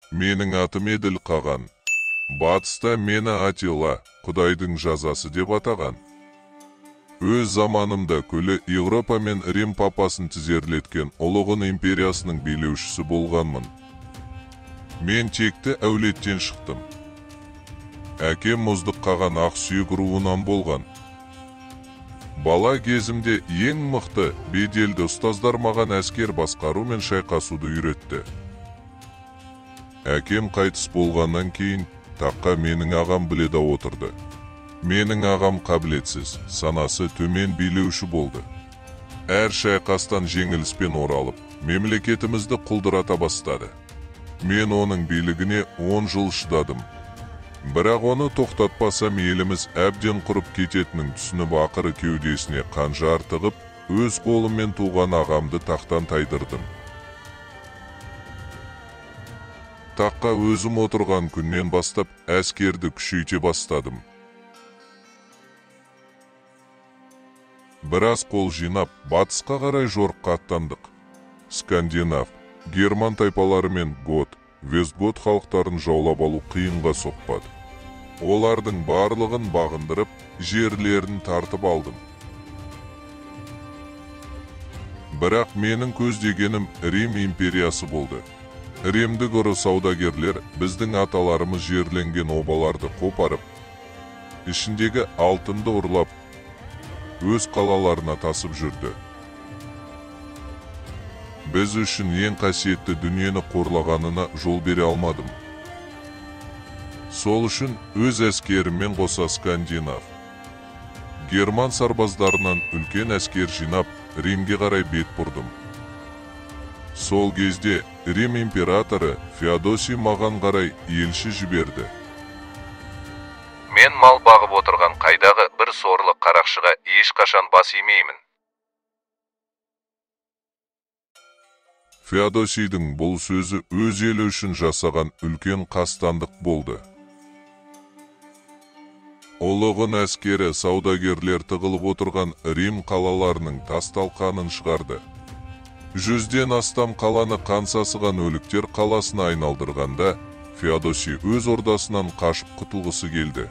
Менің атым Еділ Қаған. Батыста мені Атила, Құдайдың жазасы деп атаған. Өз заманымда күлі Европа мен Рим папасын тізерлеткен Ұлығын империясының билеушісі болғанмын. Мен текті әулеттен шықтым. Әкем Мұздық Қаған Ақсүйек руынан болған. Бала кезімде ең мықты, беделді ұстаздар маған әскер басқару мен шайқасуды үйретті. Әкем қайтыс болғаннан кейін таққа менің ағам біледа отырды. Менің ағам қабілетсіз, санасы төмен билеуші болды. Әр шайқастан жеңіліспен оралып, мемлекетімізді құлдырата бастады. Мен оның билігіне 10 жыл шыдадым. Бірақ оны тоқтатпасам еліміз әбден құрып кететінін түсініп ақыры кеудесіне қанжар тығып, өз қолыммен туған ағамды тақтан тайдырдым. Таққа өзім отырған күннен бастап әскерді күшейте бастадым. Біраз қол жинап, батысқа қарай жорыққа аттандық. Скандинав, герман тайпалары мен гот, вестгот халықтарын жаулап алу қиынға соқпады. Олардың барлығын бағындырып, жерлерін тартып алдым. Бірақ менің көздегенім Рим империясы болды. Римдік ұры саудагерлер біздің аталарымыз жерленген обаларды қопарып, ішіндегі алтынды ұрлап, өз қалаларына тасып жүрді. Біз үшін ең қасиетті дүниені қорлағанына жол бере алмадым. Сол үшін өз әскеріммен қоса Скандинав, герман сарбаздарынан үлкен әскер жинап, Римге қарай бет бұрдым. Сол кезде Рим императоры Феодосий маған қарай елші жіберді. Мен мал бағып отырған қайдағы бір сорлы қарақшыға ешқашан бас имеймін. Феодосийдің бұл сөзі өз елі үшін жасаған үлкен қастандық болды. Ұлығын әскері саудагерлер тығылып отырған Рим қалаларының тас-талқанын шығарды. 100-ден астам қаланы қан сасыған өліктер қаласына айналдырғанда, Феодосий өз ордасынан қашып құтылғысы келді.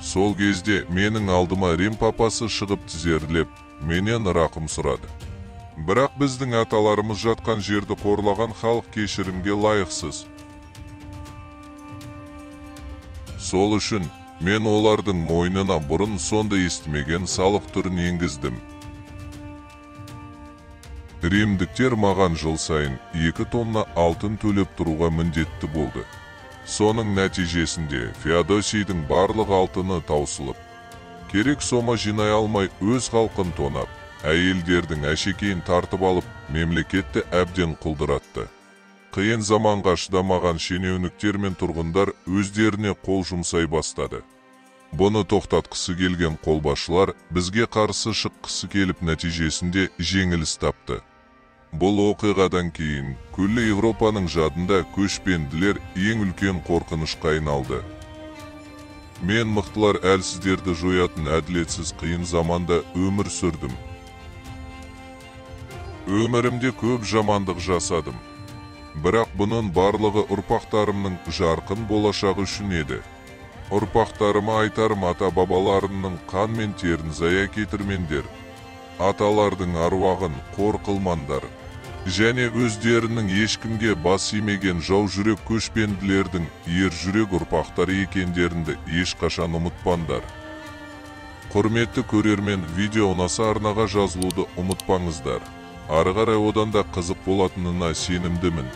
Сол кезде менің алдыма Рим папасы шығып тізерлеп, менен рақым сұрады. Бірақ біздің аталарымыз жатқан жерді қорлаған халық кешірімге лайықсыз. Сол үшін мен олардың мойнына бұрын сонда естімеген салық түрін енгіздім. Римдіктер маған жыл сайын 2 тонна алтын төлеп тұруға міндетті болды. Соның нәтижесінде Феодосийдің барлық алтыны таусылып, керек сома жинай алмай өз халқын тонап, әйелдердің әшекейін тартып алып, мемлекетті әбден құлдыратты. Қиын заманға шыдамаған шенеуніктер мен тұрғындар өздеріне қол жұмсай бастады. Бұны тоқтатқысы келген қолбасшылар бізге қарсы шыққысы келіп нәтижесінде жеңіліс тапты. Бұл оқиғадан кейін күллі Европаның жадында көшпенділер ең үлкен қорқынышқа айналды. Мен мықтылар әлсіздерді жоятын әділетсіз қиын заманда өмір сүрдім. Өмірімде көп жамандық жасадым. Бірақ бұның барлығы ұрпақтарымның жарқын болашағы үшін еді. Ұрпақтарыма айтарым, ата-бабаларының қан мен терін зая кетірмеңдер. Аталардың аруағын қор қылмаңдар. Және өздерінің ешкімге бас имеген жау жүрек көшпенділердің ер жүрек ұрпақтары екендерінді ешқашан ұмытпаңдар. Құрметті көрермен, видео ұнаса арнаға жазылуды ұмытпаңыздар. Ары қарай одан да қызық болатынына сенімдімін.